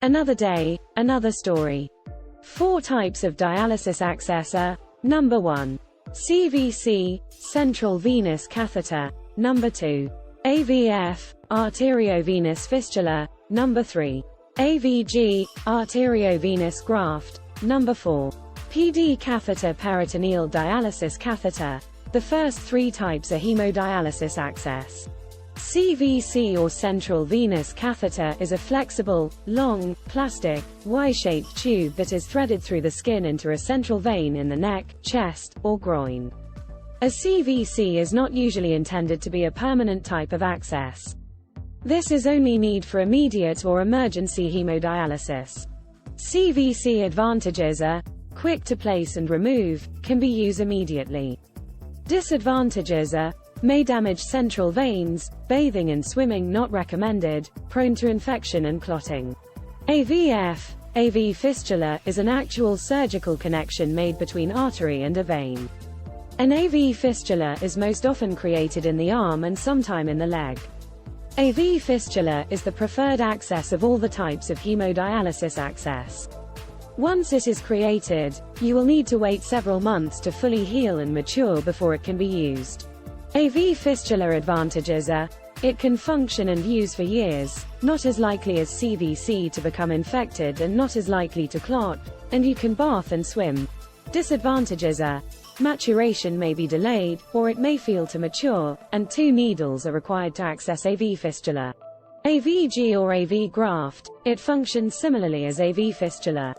Another day, another story. 4 types of dialysis access are: number 1. CVC, central venous catheter. Number 2. AVF, arteriovenous fistula. Number 3. AVG, arteriovenous graft. Number 4. PD catheter, peritoneal dialysis catheter. The first 3 types are hemodialysis access. CVC or central venous catheter is a flexible, long, plastic, Y-shaped tube that is threaded through the skin into a central vein in the neck, chest, or groin. A CVC is not usually intended to be a permanent type of access. This is only need for immediate or emergency hemodialysis. CVC advantages are: quick to place and remove, can be used immediately. Disadvantages are: may damage central veins, bathing and swimming not recommended, prone to infection and clotting. AVF, AV fistula, is an actual surgical connection made between artery and a vein. An AV fistula is most often created in the arm and sometime in the leg. AV fistula is the preferred access of all the types of hemodialysis access. Once it is created, you will need to wait several months to fully heal and mature before it can be used. AV fistula advantages are: it can function and use for years, not as likely as CVC to become infected and not as likely to clot, and you can bath and swim. Disadvantages are: maturation may be delayed, or it may fail to mature, and 2 needles are required to access AV fistula. AVG or AV graft, it functions similarly as AV fistula.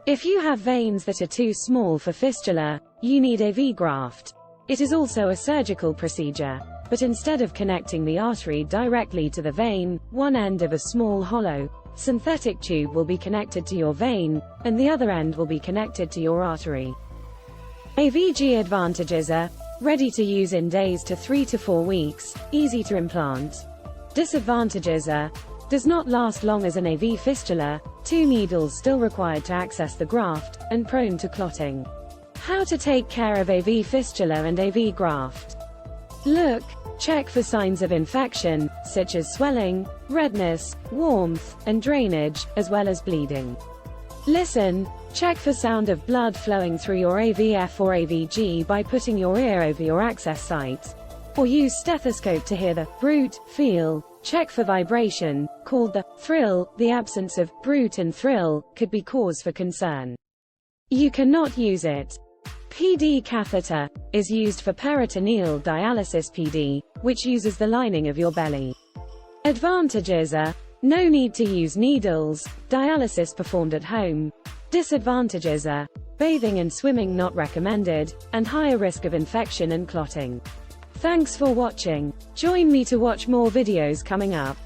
If you have veins that are too small for fistula, you need AV graft. It is also a surgical procedure, but instead of connecting the artery directly to the vein, one end of a small hollow, synthetic tube will be connected to your vein, and the other end will be connected to your artery. AVG advantages are: ready to use in days to 3 to 4 weeks, easy to implant. Disadvantages are: does not last long as an AV fistula, 2 needles still required to access the graft, and prone to clotting. How to take care of AV fistula and AV graft. Look, check for signs of infection, such as swelling, redness, warmth, and drainage, as well as bleeding. Listen, check for sound of blood flowing through your AVF or AVG by putting your ear over your access site. Or use stethoscope to hear the bruit feel. Check for vibration, called the thrill. The absence of bruit and thrill could be cause for concern. You cannot use it. PD catheter is used for peritoneal dialysis PD, which uses the lining of your belly. Advantages are: no need to use needles, dialysis performed at home. Disadvantages are: bathing and swimming not recommended, and higher risk of infection and clotting. Thanks for watching. Join me to watch more videos coming up.